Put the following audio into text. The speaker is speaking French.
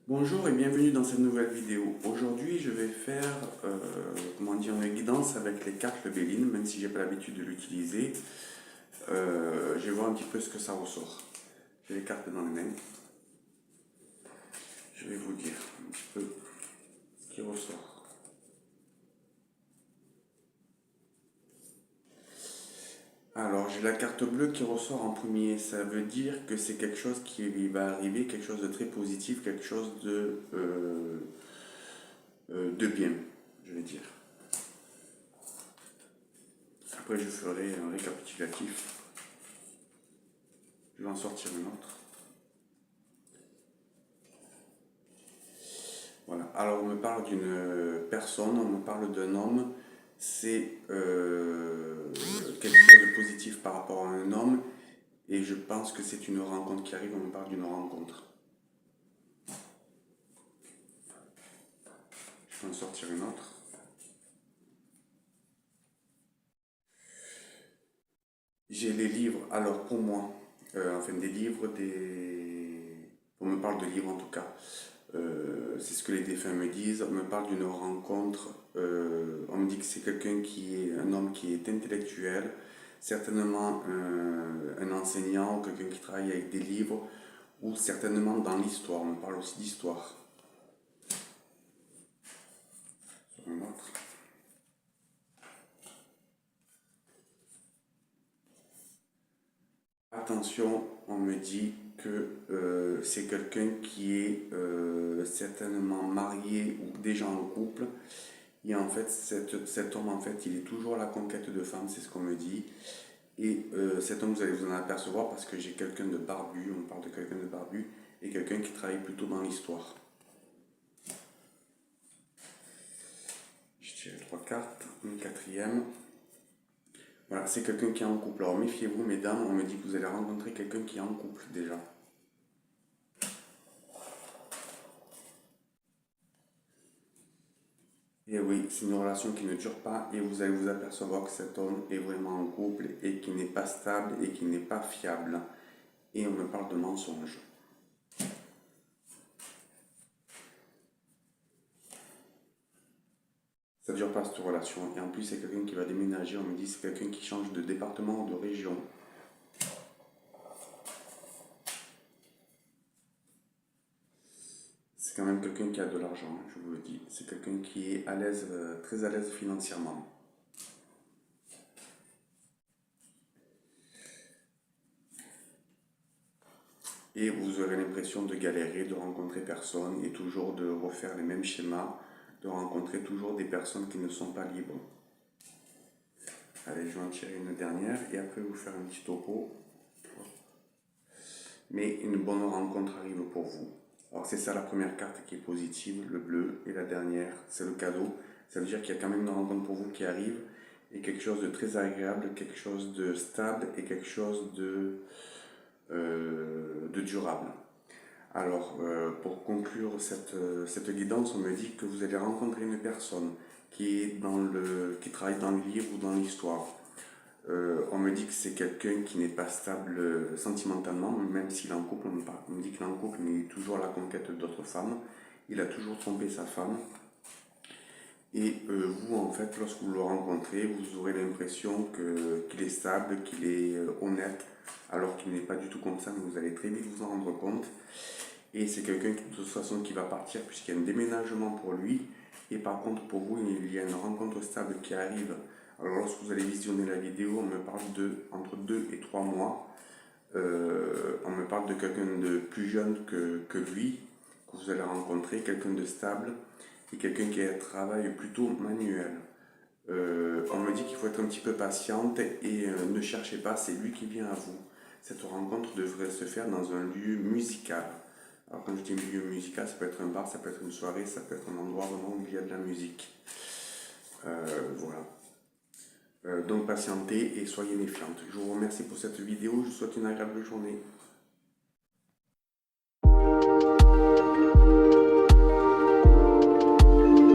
Bonjour et bienvenue dans cette nouvelle vidéo. Aujourd'hui, je vais faire une guidance avec les cartes Lebelline, même si j'ai pas l'habitude de l'utiliser. Je vais voir un petit peu ce que ça ressort. J'ai les cartes dans les mains. Je vais vous dire un petit peu ce qui ressort. Alors, j'ai la carte bleue qui ressort en premier. Ça veut dire que c'est quelque chose qui va arriver, quelque chose de très positif, quelque chose de bien, je vais dire. Après, je ferai un récapitulatif. Je vais en sortir une autre. Voilà. Alors, on me parle d'une personne, on me parle d'un homme. C'est quelque chose de positif par rapport à un homme. Et je pense que c'est une rencontre qui arrive. On me parle d'une rencontre. Je vais en sortir une autre. J'ai les livres. Alors, pour moi, des livres, on me parle de livres en tout cas. C'est ce que les défunts me disent. On me parle d'une rencontre. On me dit que c'est quelqu'un qui est un homme qui est intellectuel, certainement un enseignant, quelqu'un qui travaille avec des livres, ou certainement dans l'histoire. On me parle aussi d'histoire. Sur un autre. Attention, on me dit que c'est quelqu'un qui est certainement marié ou déjà en couple. Et en fait, cet homme, en fait, il est toujours à la conquête de femmes, c'est ce qu'on me dit. Et cet homme, vous allez vous en apercevoir parce que j'ai quelqu'un de barbu, on parle de quelqu'un de barbu, et quelqu'un qui travaille plutôt dans l'histoire. Je tire trois cartes, une quatrième. Voilà, c'est quelqu'un qui est en couple. Alors méfiez-vous, mesdames, on me dit que vous allez rencontrer quelqu'un qui est en couple déjà. Et oui, c'est une relation qui ne dure pas et vous allez vous apercevoir que cet homme est vraiment en couple et qui n'est pas stable et qui n'est pas fiable. Et on me parle de mensonge. Ça ne dure pas cette relation. Et en plus, c'est quelqu'un qui va déménager. On me dit que c'est quelqu'un qui change de département ou de région. C'est quand même quelqu'un qui a de l'argent, je vous le dis. C'est quelqu'un qui est à l'aise, très à l'aise financièrement. Et vous aurez l'impression de galérer, de rencontrer personne et toujours de refaire les mêmes schémas, de rencontrer toujours des personnes qui ne sont pas libres. Allez, je vais en tirer une dernière et après vous faire un petit topo. Mais une bonne rencontre arrive pour vous. Alors c'est ça la première carte qui est positive, le bleu, et la dernière, c'est le cadeau. Ça veut dire qu'il y a quand même une rencontre pour vous qui arrive, et quelque chose de très agréable, quelque chose de stable, et quelque chose de durable. Alors, pour conclure cette guidance, on me dit que vous allez rencontrer une personne qui travaille dans le livre ou dans l'histoire. On me dit que c'est quelqu'un qui n'est pas stable sentimentalement, même s'il est en couple, on me dit qu'il est en couple, mais il est toujours à la conquête d'autres femmes. Il a toujours trompé sa femme. Et vous, en fait, lorsque vous le rencontrez, vous aurez l'impression qu'il est stable, qu'il est honnête, alors qu'il n'est pas du tout comme ça, mais vous allez très vite vous en rendre compte. Et c'est quelqu'un qui, de toute façon, qui va partir, puisqu'il y a un déménagement pour lui. Et par contre, pour vous, il y a une rencontre stable qui arrive. Alors, lorsque vous allez visionner la vidéo, on me parle entre 2 et 3 mois. On me parle de quelqu'un de plus jeune que lui, que vous allez rencontrer, quelqu'un de stable et quelqu'un qui a un travail plutôt manuel. On me dit qu'il faut être un petit peu patiente et ne cherchez pas, c'est lui qui vient à vous. Cette rencontre devrait se faire dans un lieu musical. Alors quand je dis milieu musical, ça peut être un bar, ça peut être une soirée, ça peut être un endroit vraiment où il y a de la musique. Voilà. Donc patientez et soyez méfiante. Je vous remercie pour cette vidéo, je vous souhaite une agréable journée.